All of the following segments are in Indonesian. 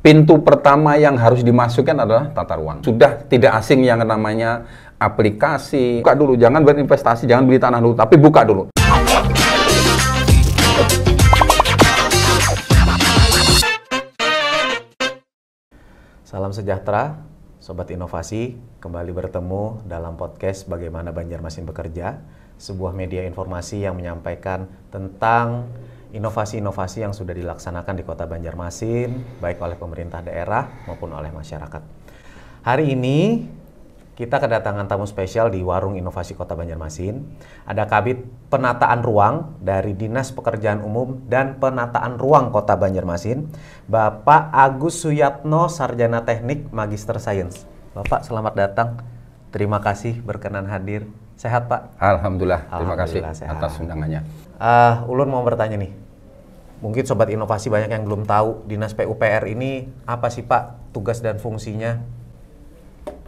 pintu pertama yang harus dimasukkan adalah tata ruang. Sudah tidak asing yang namanya aplikasi. Buka dulu, jangan berinvestasi, jangan beli tanah dulu, tapi buka dulu. Salam sejahtera, Sobat Inovasi. Kembali bertemu dalam podcast Bagaimana Banjarmasin Bekerja, sebuah media informasi yang menyampaikan tentang inovasi-inovasi yang sudah dilaksanakan di Kota Banjarmasin, baik oleh pemerintah daerah maupun oleh masyarakat. Hari ini kita kedatangan tamu spesial di Warung Inovasi Kota Banjarmasin. Ada Kabid Penataan Ruang dari Dinas Pekerjaan Umum dan Penataan Ruang Kota Banjarmasin, Bapak Agus Suyatno, Sarjana Teknik Magister Sains. Bapak, selamat datang. Terima kasih berkenan hadir. Sehat, Pak? Alhamdulillah, terima kasih sehat. atas undangannya. Ulun mau bertanya nih. Mungkin Sobat Inovasi banyak yang belum tahu, Dinas PUPR ini apa sih, Pak, tugas dan fungsinya?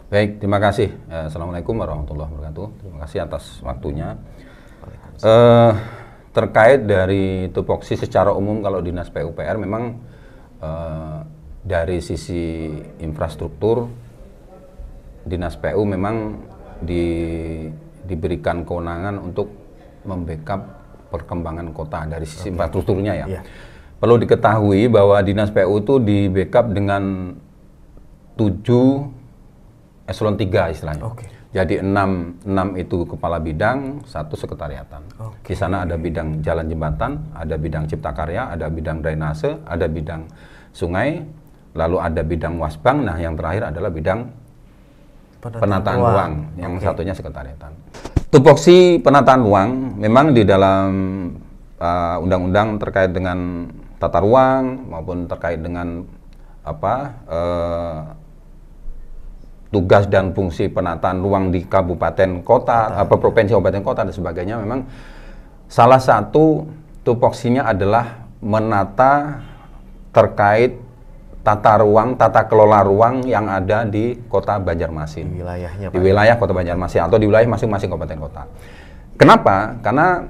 Baik, terima kasih. Assalamualaikum warahmatullahi wabarakatuh. Terima kasih atas waktunya. Terkait dari tupoksi secara umum, kalau Dinas PUPR memang dari sisi infrastruktur, Dinas PU memang diberikan kewenangan untuk membackup perkembangan kota dari sisi infrastrukturnya ya. Yeah. Perlu diketahui bahwa Dinas PU itu di backup dengan 7 eselon 3 istilahnya. Jadi 6 itu kepala bidang, 1 sekretariatan. Di sana ada bidang jalan jembatan, ada bidang cipta karya, ada bidang drainase, ada bidang sungai, lalu ada bidang wasbang. Nah, yang terakhir adalah bidang penataan ruang, yang satunya sekretariatan. Tupoksi penataan ruang memang di dalam undang-undang terkait dengan tata ruang maupun terkait dengan tugas dan fungsi penataan ruang di kabupaten kota, provinsi kabupaten kota dan sebagainya, memang salah satu tupoksinya adalah menata terkait tata ruang, tata kelola ruang yang ada di Kota Banjarmasin. Di wilayahnya, Pak. Di wilayah Kota Banjarmasin atau di wilayah masing-masing kabupaten kota. Kenapa? Karena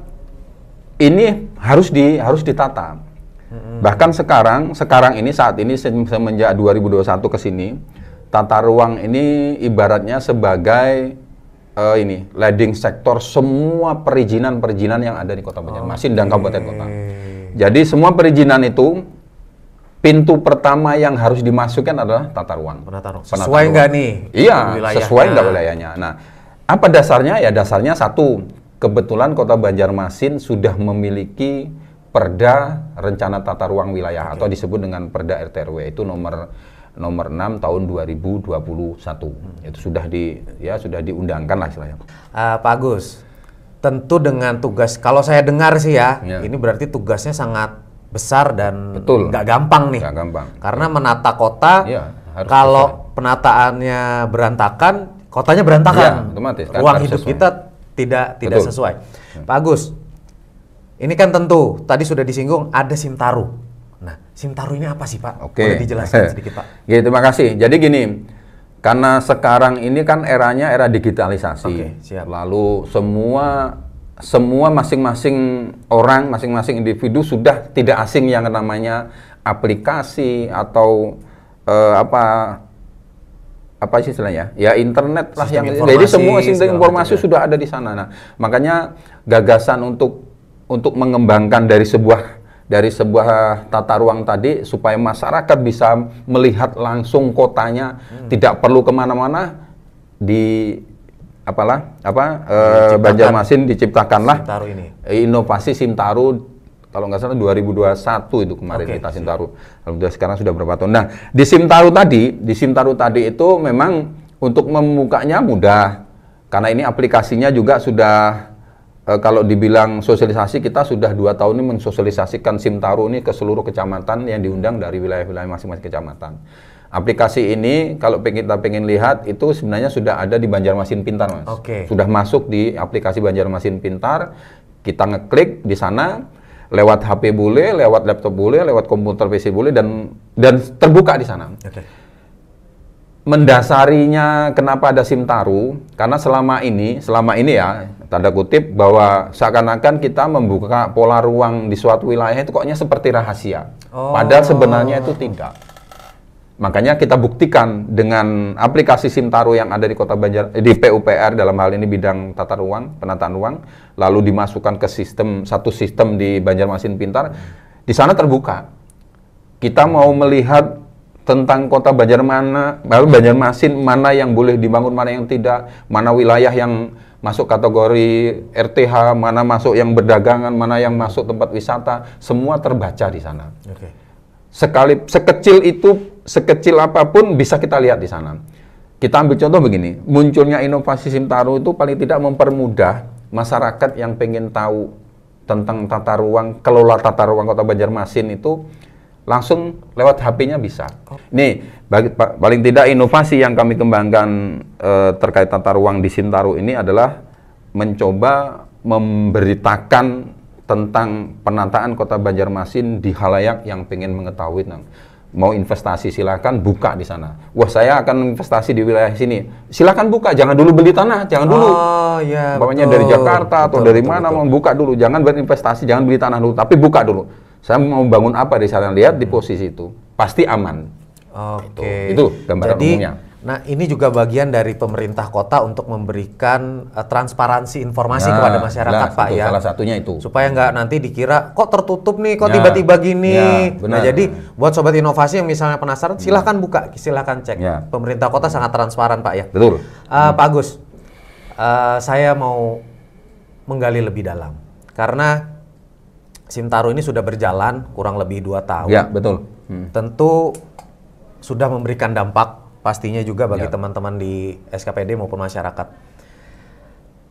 ini harus ditata. Bahkan sekarang ini saat ini semenjak 2021 ke sini, tata ruang ini ibaratnya sebagai leading sektor semua perizinan yang ada di Kota Banjarmasin dan kabupaten kota. Jadi semua perizinan itu pintu pertama yang harus dimasukkan adalah tata ruang. Sesuai nggak nih? Iya, sesuai nggak wilayahnya. Nah, apa dasarnya? Ya dasarnya satu, kebetulan Kota Banjarmasin sudah memiliki Perda Rencana Tata Ruang Wilayah atau disebut dengan Perda RT/RW, itu nomor 6 tahun 2021. Itu sudah diundangkan lah istilahnya. Pak Agus, tentu dengan tugas, kalau saya dengar sih ini berarti tugasnya sangat besar dan nggak gampang nih. Nggak gampang. Karena menata kota, kalau penataannya berantakan, kotanya berantakan. Ya, otomatis. Ruang hidup kita tidak sesuai. Pak Agus, ini kan tentu tadi sudah disinggung ada Simtaru. Nah, Simtaru ini apa sih, Pak? Boleh dijelaskan sedikit, Pak? Ya, terima kasih. Jadi gini, karena sekarang ini kan eranya era digitalisasi. Lalu semua masing-masing orang, masing-masing individu sudah tidak asing yang namanya aplikasi atau apa sih istilahnya? Ya internet lah, jadi semua sistem informasi sudah ada di sana. Nah, makanya gagasan untuk mengembangkan dari sebuah tata ruang tadi supaya masyarakat bisa melihat langsung kotanya, tidak perlu kemana-mana, Banjarmasin diciptakanlah inovasi Simtaru, kalau nggak salah 2021 itu kemarin kita Simtaru. Alhamdulillah sekarang sudah berapa tahun. Nah, di Simtaru tadi itu memang untuk membukanya mudah, karena ini aplikasinya juga sudah kalau dibilang sosialisasi, kita sudah 2 tahun ini mensosialisasikan Simtaru ini ke seluruh kecamatan yang diundang dari wilayah-wilayah masing-masing kecamatan. Aplikasi ini kalau kita pengen lihat itu sebenarnya sudah ada di Banjarmasin Pintar, Mas. Sudah masuk di aplikasi Banjarmasin Pintar. Kita ngeklik di sana, lewat HP boleh, lewat laptop boleh, lewat komputer PC boleh, dan terbuka di sana. Mendasarinya kenapa ada Simtaru? Karena selama ini ya, tanda kutip, bahwa seakan-akan kita membuka pola ruang di suatu wilayah itu koknya seperti rahasia. Padahal sebenarnya itu tidak. Makanya kita buktikan dengan aplikasi Simtaru yang ada di Kota di PUPR dalam hal ini bidang tata ruang, penataan ruang, lalu dimasukkan ke satu sistem di Banjarmasin Pintar. Di sana terbuka. Kita mau melihat tentang Kota Banjarmasin, mana yang boleh dibangun, mana yang tidak, mana wilayah yang masuk kategori RTH, mana masuk yang berdagangan, mana yang masuk tempat wisata, semua terbaca di sana. Sekecil apapun bisa kita lihat di sana. Kita ambil contoh begini, munculnya inovasi Simtaru itu paling tidak mempermudah masyarakat yang pengen tahu tentang tata ruang, kelola tata ruang Kota Banjarmasin itu langsung lewat HP-nya bisa. Nih, paling tidak inovasi yang kami kembangkan terkait tata ruang di Simtaru ini adalah mencoba memberitakan tentang penataan Kota Banjarmasin di khalayak yang pengen mengetahui. Mau investasi silakan buka di sana. Wah, saya akan investasi di wilayah sini. Silakan buka, jangan dulu beli tanah, jangan dulu. Ya, Bapaknya dari Jakarta atau dari mana mau buka dulu, jangan berinvestasi, jangan beli tanah dulu, tapi buka dulu. Saya mau bangun apa di sana, lihat di posisi itu. Pasti aman. Itu gambaran umumnya. Nah, ini juga bagian dari pemerintah kota untuk memberikan transparansi informasi kepada masyarakat, Pak, ya. Salah satunya itu. Supaya nggak nanti dikira, kok tertutup nih, kok tiba-tiba gini. Nah, jadi buat Sobat Inovasi yang misalnya penasaran, silahkan buka, silahkan cek. Pemerintah kota sangat transparan, Pak, ya. Betul. Pak Agus, saya mau menggali lebih dalam. Karena Simtaru ini sudah berjalan kurang lebih 2 tahun. Ya, betul. Tentu sudah memberikan dampak pastinya juga bagi teman-teman di SKPD maupun masyarakat.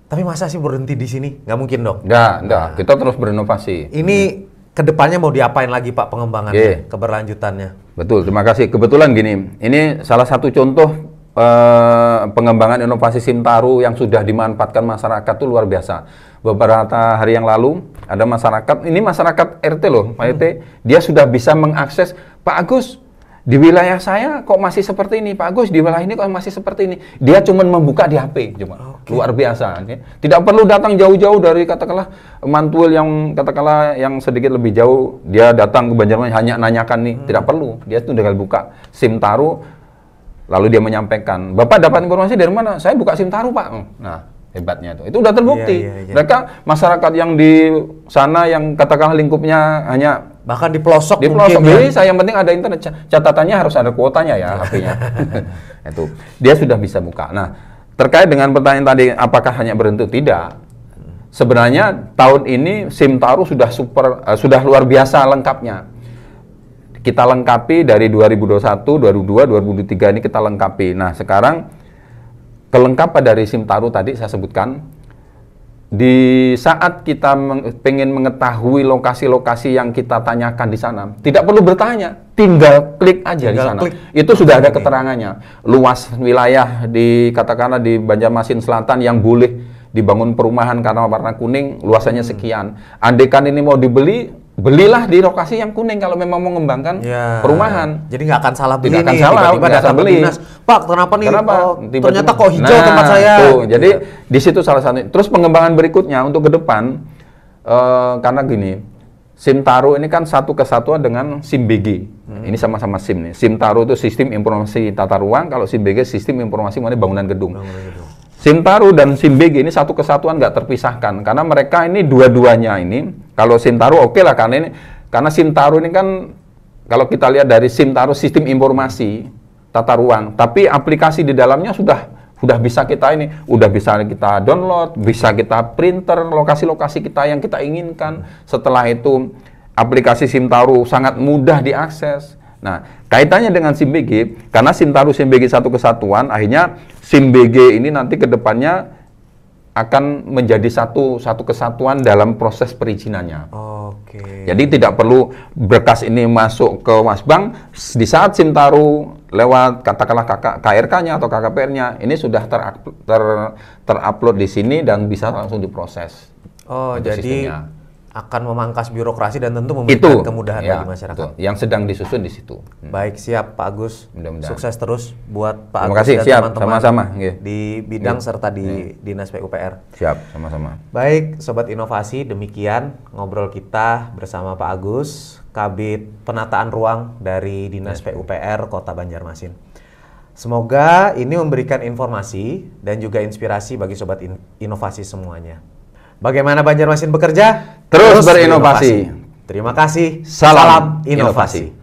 Tapi masa sih berhenti di sini? Nggak mungkin dong? Nggak. Kita terus berinovasi. Ini kedepannya mau diapain lagi, Pak, pengembangannya, keberlanjutannya? Betul, terima kasih. Kebetulan gini, ini salah satu contoh pengembangan inovasi Simtaru yang sudah dimanfaatkan masyarakat itu luar biasa. Beberapa hari yang lalu ada masyarakat, ini masyarakat RT loh, Pak RT, dia sudah bisa mengakses, Pak Agus, di wilayah saya kok masih seperti ini, Pak Agus, di wilayah ini kok masih seperti ini. Dia cuma membuka di HP, luar biasa. Tidak perlu datang jauh-jauh dari katakanlah Mantuil yang katakanlah yang sedikit lebih jauh, dia datang ke Banjarmasin hanya nanyakan nih, tidak perlu. Dia tuh tinggal buka Simtaru, lalu dia menyampaikan, Bapak dapat informasi dari mana? Saya buka Simtaru, Pak. Nah, hebatnya itu udah terbukti. Mereka masyarakat yang di sana yang katakanlah lingkupnya hanya bahkan di pelosok mungkin saya yang penting ada internet, catatannya harus ada kuotanya ya HP-nya. Itu dia sudah bisa buka. Nah, terkait dengan pertanyaan tadi apakah hanya berhenti? Tidak. Sebenarnya tahun ini Simtaru sudah luar biasa lengkapnya. Kita lengkapi dari 2021, 2022, 2023 ini kita lengkapi. Nah, sekarang kelengkapan dari Simtaru tadi saya sebutkan, di saat kita pengen mengetahui lokasi-lokasi yang kita tanyakan di sana, tidak perlu bertanya, tinggal klik aja di sana. Itu sudah ada keterangannya. Luas wilayah di katakanlah di Banjarmasin Selatan yang boleh dibangun perumahan karena warna kuning, luasannya sekian. Andaikan ini mau dibeli, belilah di lokasi yang kuning kalau memang mau mengembangkan perumahan. Jadi nggak akan salah beli, tiba-tiba datang beli. Pak, kenapa nih? Ternyata kok hijau tempat saya. Jadi di situ salah satu. Terus pengembangan berikutnya untuk ke depan, karena gini, Simtaru ini kan satu kesatuan dengan SIMBG. Ini sama-sama SIM nih. Simtaru itu sistem informasi tata ruang, kalau SIMBG sistem informasi mengenai bangunan gedung. Simtaru dan SIMBG ini satu kesatuan nggak terpisahkan karena mereka ini dua-duanya ini, kalau Simtaru oke lah karena Simtaru ini kan kalau kita lihat dari Simtaru sistem informasi tata ruang, tapi aplikasi di dalamnya sudah bisa kita download, bisa kita printer lokasi-lokasi kita yang kita inginkan. Setelah itu aplikasi Simtaru sangat mudah diakses. Nah, kaitannya dengan SIMBG, karena Simtaru SIMBG satu kesatuan, akhirnya SIMBG ini nanti ke depannya akan menjadi satu kesatuan dalam proses perizinannya. Jadi tidak perlu berkas ini masuk ke Wasbang, di saat Simtaru lewat katakanlah KRK-nya atau KKPR-nya, ini sudah terupload di sini dan bisa langsung diproses. Jadi sistemnya. akan memangkas birokrasi dan tentu memberikan kemudahan ya, bagi masyarakat. Itu. Yang sedang disusun di situ. Baik, siap Pak Agus. Mudah-mudahan. Sukses terus buat Pak Terima Agus kasih, dan siap. teman-teman Sama-sama. di bidang serta di Dinas PUPR. Siap, sama-sama. Baik, Sobat Inovasi, demikian ngobrol kita bersama Pak Agus, Kabid Penataan Ruang dari Dinas PUPR Kota Banjarmasin. Semoga ini memberikan informasi dan juga inspirasi bagi Sobat Inovasi semuanya. Bagaimana Banjarmasin bekerja? Terus berinovasi. Terima kasih. Salam inovasi.